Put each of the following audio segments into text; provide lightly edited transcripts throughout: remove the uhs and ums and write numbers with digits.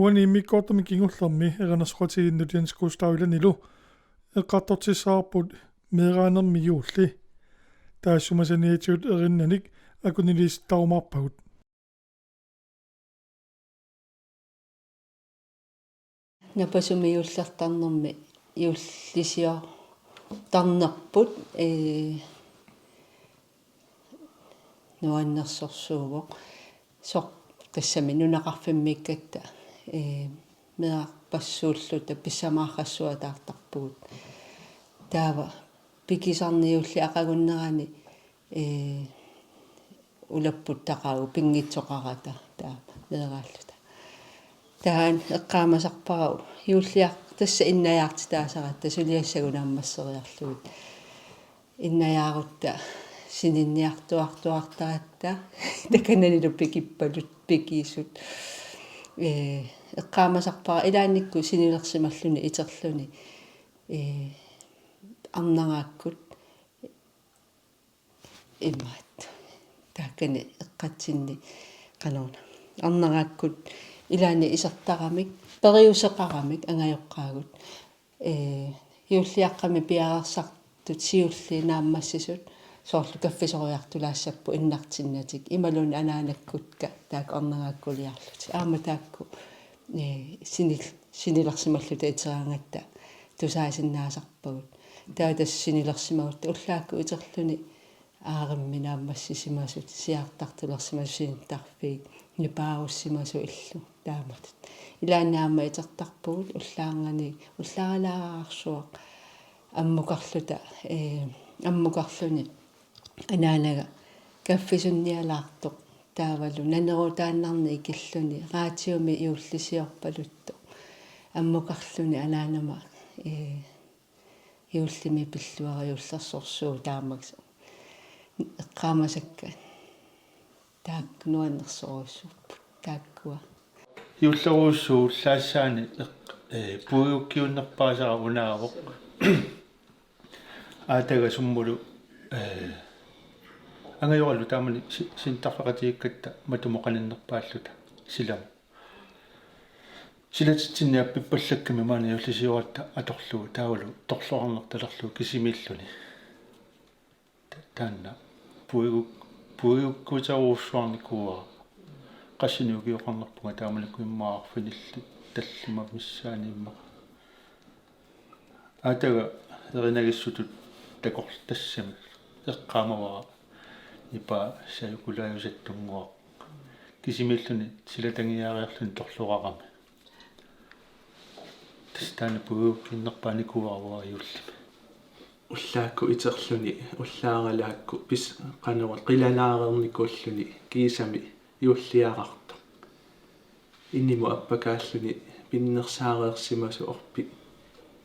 Uani mikkoortami kingullermi eqanasqutiginnutianskuustauilanilu eqqartortissаарput meeraanermi juulli taassumasaniatiut erinnanik akuniliistaumarpagut напасуми юллертарнэрми юллисио тарнерпут нуаннерсорсуугоq сор тассами нунақарфиммиккатта меарпассууллута писсамааррассуатаартарпугут таава пикисарниулли ақагуннерани улаппут тақаагу пингитсоқарата таава меерааллута таан эққаамасарпарау юуллиар тасса иннаяарти таасаратта сулиассагунааммассериарлугут иннаяарутта сининниартуартуартаратта такананилу пикиппалут пикиисут эққаамасарпара илаанникку синилерсималлуни итерлуни арнарааккут имаат тааккани эққатсинни канаруна арнарааккут илаани исертарамик периусеқарамик ангайоққаагут юуллиаққами пиарарсартут сиулли нааммассисут соорлу каффисориартулаассаппу иннартиннатик ималун анаанаккутка таак арнарааккулиарлути аама таакку синилерсималлута итераангатта тусаасиннаасарпагут таатас синилерсимагутта уллаакку итерлуни ааримми нааммассисимасут сиартартулерсимасуинтарфиг нипааруссимасу иллу тааматут илаанаама итертарпугут уллаангани уллааралаарсуақ аммукарлута аммукарлуни анаанага каффисунниалаартоq таавалу нанерутааннарни икиллуни раатиуми иуллисиорпалутто аммукарлуни анаанама иуллими пиллуара иуллерсорсуу таамакса эққаамасакка таак нуаннерсоруссуппут тааккуа иуллеруussuu уллаассаани пуиуккиуннерпаасара унаавоq аатага суммулу ангайоралу таамани синтарфақатииккатта матумоқаниннерпааллута силам силатитсинни аппиппаллакками маана юллисиоратта аторлугу таавалу торлорнерталерлугу кисимиллуни таанна пуигуккуутаруусsuarникуа qassinuugiоқарнерпуга таамалакуиммаарфинилли таллима миссаанимма аатага эринагиссутут такорлтассами эққаамавара ипа саюкулаажаттунгуа кисимиллуни силатангиаариарлуни торлуарарами тастаана пугуккиннерпааникуарваа юллими уллаакку итерлуни уллааралаакку пис qanua qilanaarernikууллуни кисами юллиаарарто инниму аппакааллуни пиннерсаареерсимасу орпи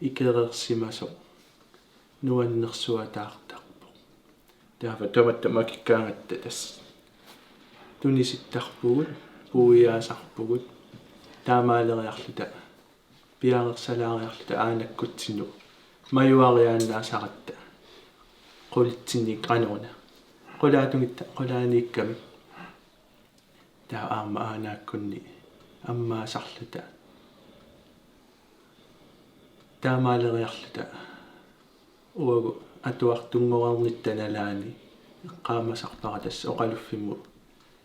икерерсимасу нуаннерсуатаартарпо таава таматта макиккаангатта тас туниситтарпугут пуиаасарпугут таамаалериарлута пиаарерсалаариарлута аанаккутсину маюариааннаасаратта qulitsinni qanuuna qulaatungitта qulaanikками таа аама аанааккунни аммаасарлута таамаалериарлута уагу атуартунгорарниттаналаани эққаамасарпара тасса оқалуффиму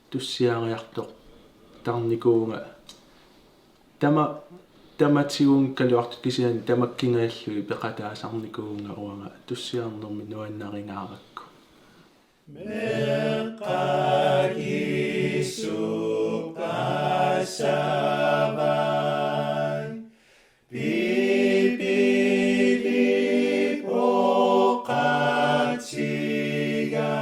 туссиариартоқ тарникуунга таматсигуун калуартут кисиан тамаккингааллуи пеқатаасарникуунга уанга туссиарнерми нуаннаринааракку меқагисупасавай пипилипоқатига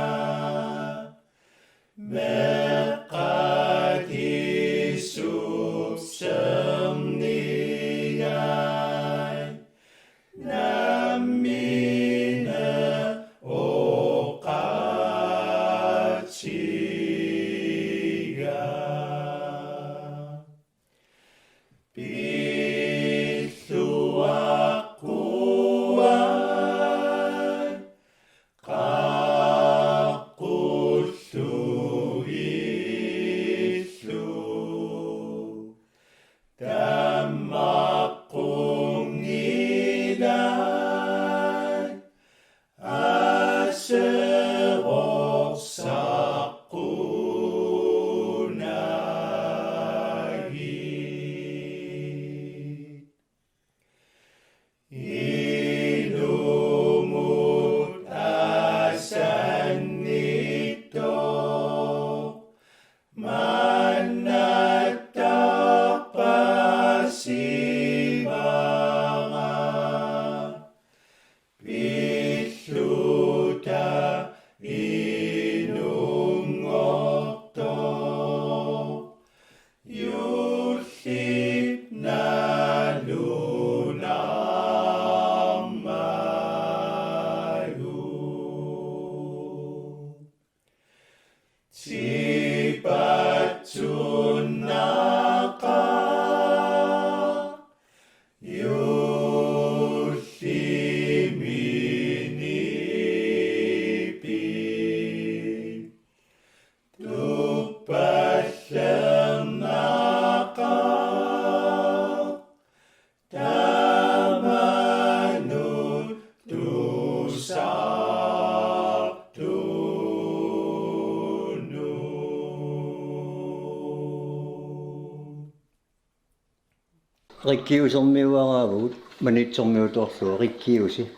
Rikkiusormiuaraavut manitsormiutorlu rikkiusi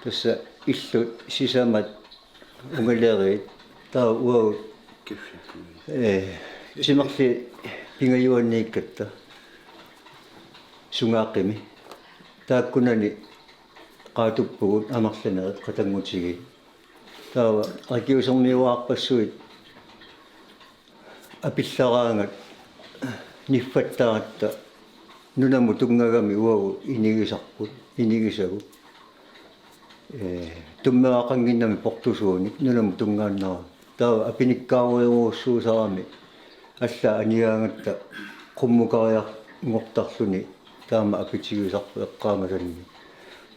tassa illu sisamat ungalerit taa uau simarli pingajuanniikkatta sungaaqimi taakkunani qaatuppugut amarlanerit qatangutigi taava rikkiusormiuaarpassuit apillaraangat niffattaaratta nunamu tungagami uagu inigisagut tummeaqanginnami portusuunik nunamu tungaannara taa apinikkaaruuruussuusarami alla anigaangatta qummukariar ngortarluni taama apitigisarpu eqqaamasanni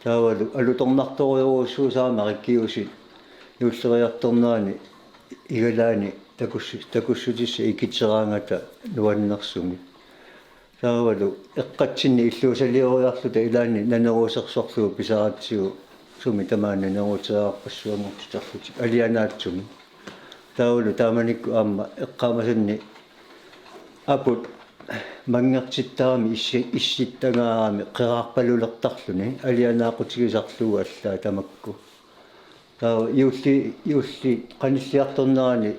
taavalu alutornartoriuruussuusarama rikkiusit nuulleriartornaani igalaani takussutissa ikitseraangata nuannersumi taavalu eqqatsinni illuusalioriarluta ilaani naneruusersorlugu pisaratsigu sumi tamaana naneruuteriarpassuangortitarluti alianaatsumi taavalu taamanikku aamma eqqaamasanni aput mangertittaarami issittangaarami qeraarpalulertarluni alianaaqutigisarlugu allaa tamakku taava iulli qanilliartornerani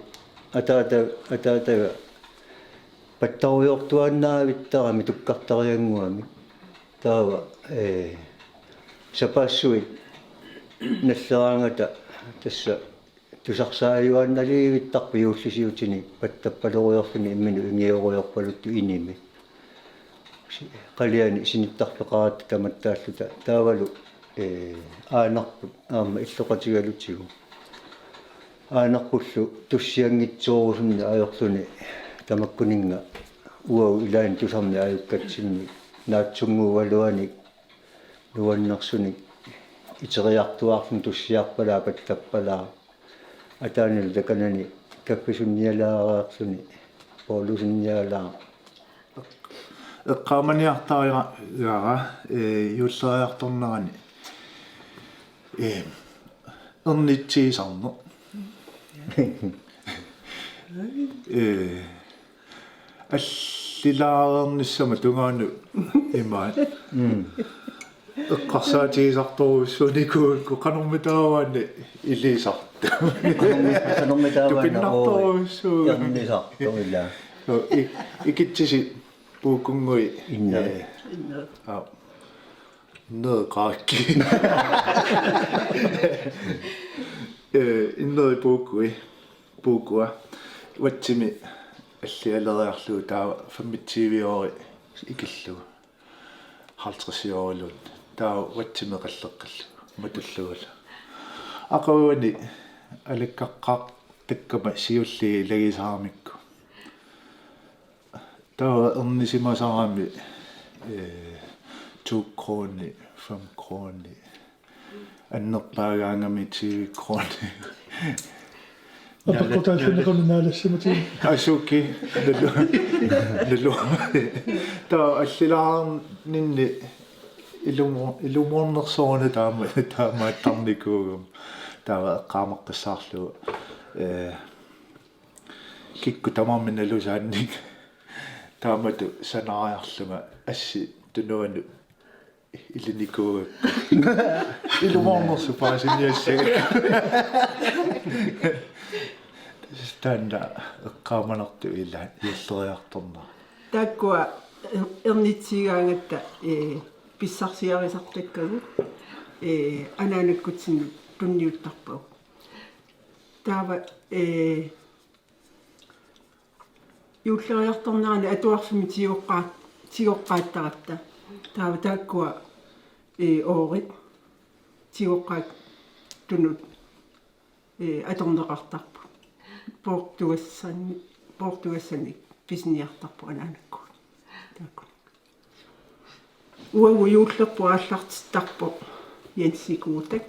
ataataga pattaruyortuannaavittarami tukkartarianguami taava sapassuit nalleraangata tassa tusarsaayuannaliivittarpu iullisiutini pattappaloruyorluni imminu ingioruyorpaluttu inimi qaliani sinittarpeqaratta tamattaalluta taavalu aanarput aamma illoqatigalutigu aanarpullu tussiangitsuurusunni ajorluni tamakkuninga uau ilaani tusarni ajukkatsinni naatsunguuvaluani nuannersunik iteriartuarlun tussiarpalaa pattappalaa ataanilu takanani kaffisunnialaaraarluni poolusunnialaa eqqaamaniartariara yuulleriartornerani ernitsiisarno allilaareernissama tungaanu imaat eqqarsaatigisartoruussunikuu qanormitaawaanni ilisartu qanormitaawaanna ernisartorilla ikitsisi puukungui inna qaakki inneri puukua watsimi аллиалериарлуу таа 25-иори икиллу 50-иорилун таа ватсиме қаллеққаллу матуллугала ақауани аликкаққақ таккама сиулли лагисаарамикку таа эрнисимасарами 2 kroни 5 kroни аннерпаагаангами 10 kroни аппаккотааллунеқарнааllassimatин асуки лелу таа аллилаарнинни илуморнерсоорна таама тарникуугум таа эққаамаққиссаарлу кикку тамарминалусаанник таамату санаариарлума асси тунуану илиникуугак илуморнерсу паасинниассага станда эққааманерту ила юллериарторна таккуа эрнитсигаангатта писсарсиарисартаккагу анаанаккутсин тунниуттарпау таава юллериарторнаани атуарфими тигоққааттаратта таава таккуа оорит тигоққаат тунут аторнеқартарпу Portugassani pisniartarpu anaanakku. Taakku. Uagu juullerpu aallartittarpu Jensikuutak.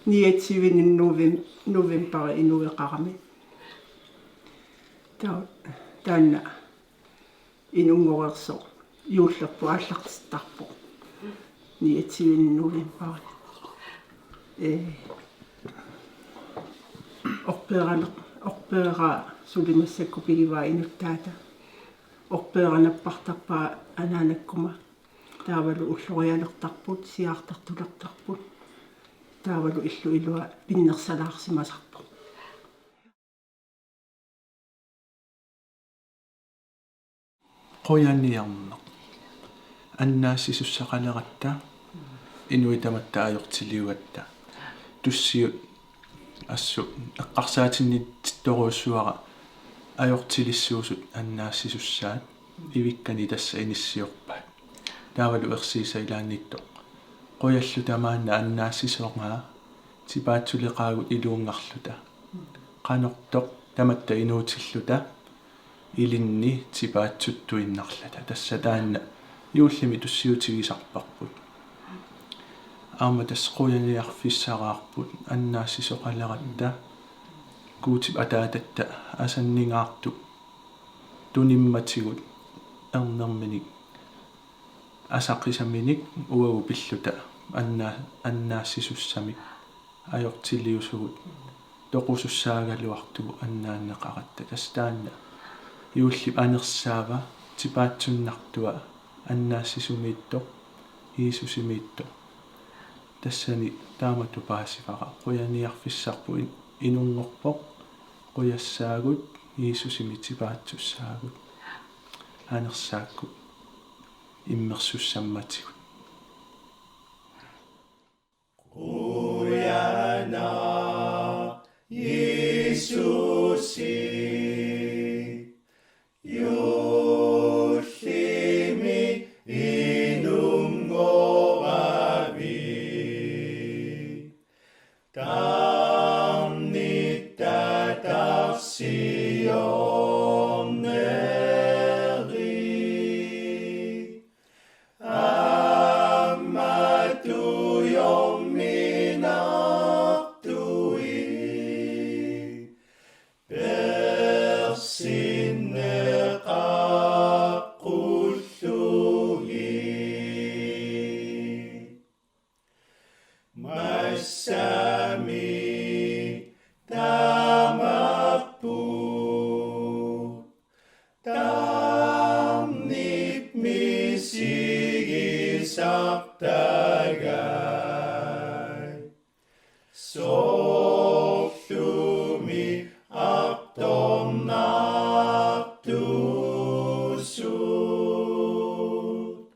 Niatsivinin novembari inueqarami. Taanna inungorerso juullerpu aallartittarpu. Niatsivinin novembari. Orpeera sulimassakku pigivaa inuttaata. Orpeeranappartarpaa anaanakkuma. Taavalu ullorialertarput siaartartulertarput. Taavalu illu ilua pinnersalaarsimasarpu. qoyanniarneq annaassisussaqaleratta inuitamatta ajortiliugatta tussiut assu eqqarsaatinnittittoruussuara ajortilissuusut annaassisussaat ivikkani tassa inissiorpaat taavalu ersiisa ilaannittoq qoyallu tamaanna annaassisoqaa tipaatsулеqaagut iluungarluta qanortoq tamatta inuutilluta ilinni tipaatsuttuinnarlata tassa taanna yuullimi tussiutigisarparput aama tasquyaniarfissaraarput annaassisoqaleratta kuutip ataatatta asanningaartu tunimmatigut ernerminik asaqisaminik uagu pilluta annaassisussamik ajortiliusugut toqusussaaгалуартугу аннааннеқаратта тастаанна юуллип анерсаава типаатсуннартуа аннаассисумиитто иисусимиитто тассани таамату паасифара қуяниарфиссарпу инунгорпоқ қуяссаагут иисусими типаатсуссаагут анерсаакку иммерсуссамматигут Kujana Jesusi Juhlimi inungoravi Tamnittatarsioneri Ammatu yomminartui Persinne qaqqullugi Massami tamappu Tamnip misigisartagai Sollumi aptornartusut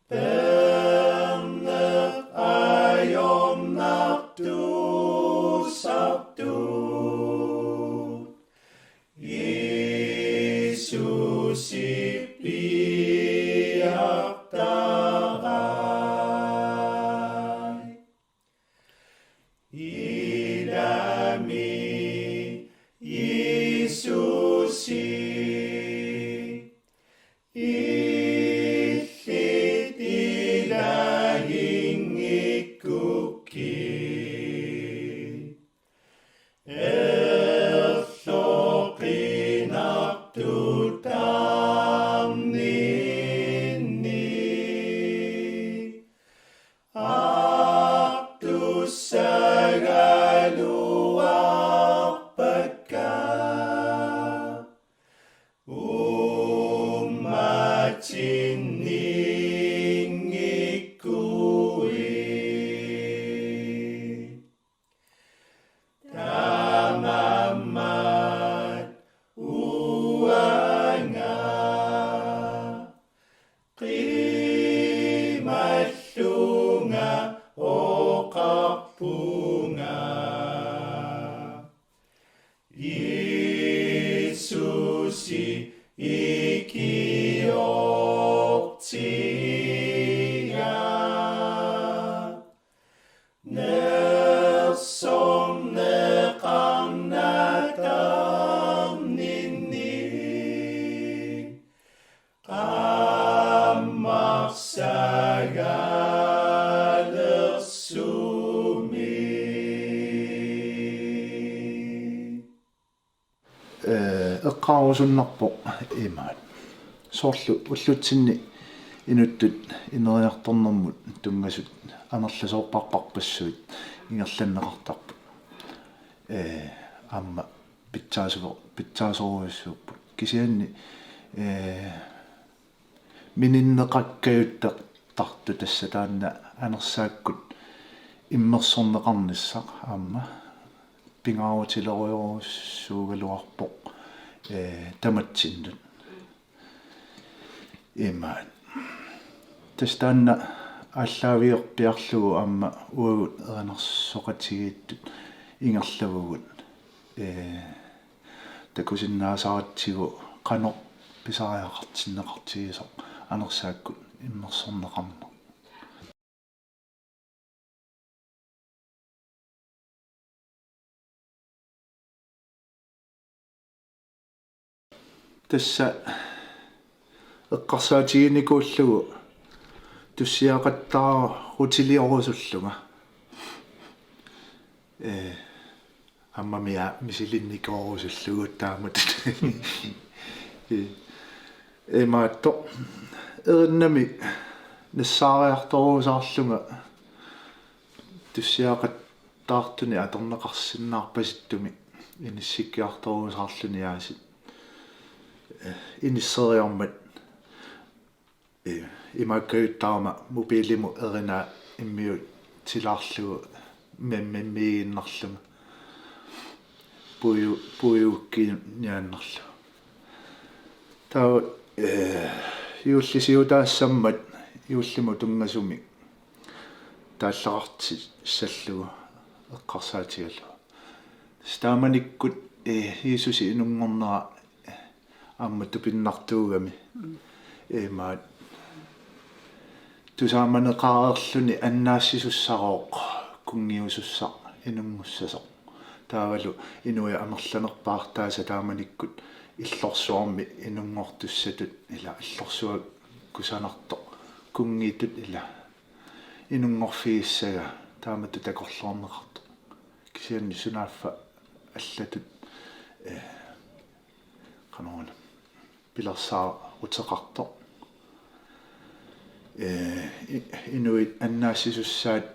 Perner aionnartusartut Jesusi piartarai Idami Jesusi Illit ilahingikukki Erloqinartu tamninni Artussagaluarpakka ummatinniingikui Tamamat uanga qimallunga oqarpunga Jesusi ikiortiga Nersom neqarna эққарусуннарпо имаат соорлу уллутсинни инуттут инериарторнэрмут тунгасут анерласоорпарпарпассуит ингерланнеқартарпут амма питсаасоруйуссууппут кисианни мининнеқаккаюттар тарту тасса таанна анерсааккут иммерсорнеқарниссақ аама пингаарутилеруйоруссуугалуарпоқ таматсиннут имаат тастаанна аллаавиерпиарлугу аама уагут эринерсоқатигииттут ингерлавгут такусиннаасаратсигу қано писариақартиннеқартигисоқ анерсааккут иммерсорнеқарна тасса эққарсаатигиникууллугу туссиақаттаа рутилиорусуллуга аммамиа мисилинникоорусуллугу таамат маатто эриннами нассаариарторусаарлунга туссиақаттаартуни аторнеқарсиннаарпаситтуми иниссиккиарторусаарлуни яасит иниссериармат имаккаюттаама мобилиму эрина иммиут тилаарлугу меммииннарлума пуюуккинианнарлу таа юуллисиутаассаммат юуллиму тунгасуми тааллақарти саллугу эққарсаатигаллу стааманиккут Иисуси инунгорнера амма тупиннартуугами маат тусааманеқареерлүни аннаассисуссарооқ кунгиусусса инунгуссасоқ таавалу инуя амерланерпаартааса тааманиккут иллорсуарми инунгортуссатут ила иллорсуа кусанарто кунгиитут ила инунгорфигиссага таамату такорлуарнеқарто кисианни сунааффа аллатут канаона пиларсаа утеқарто инуит аннаассисуссаат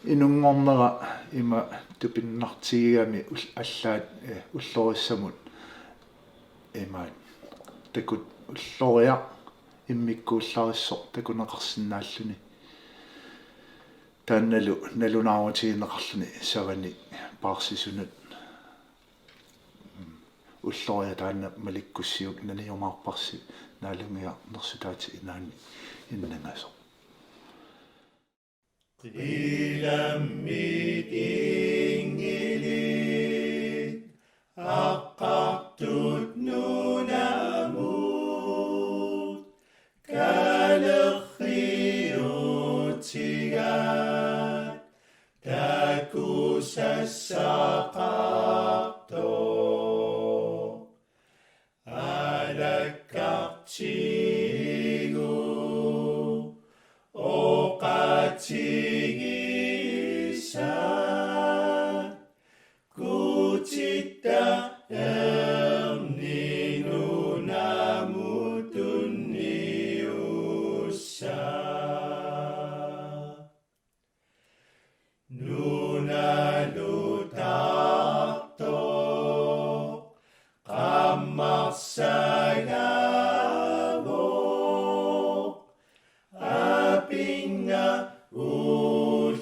инунгорнера има тупиннартигами аллаат уллориссамут имаат такут уллориа иммиккууллариссоқ такунеқарсинааллуни таанналу налунаарутигинеқарлуни савани паарсисунут уллориа таанна маликкуссиук наниумаарпарси наалунгиа нерсутаати инаани иннангасо Qilammit ingilit aqqartut nunamut kalerriutigat takusassaqarto alakkartigu oqatigisa kutitta erninunamutunniussa nunalutarto qammarsagavo apinga ulloriata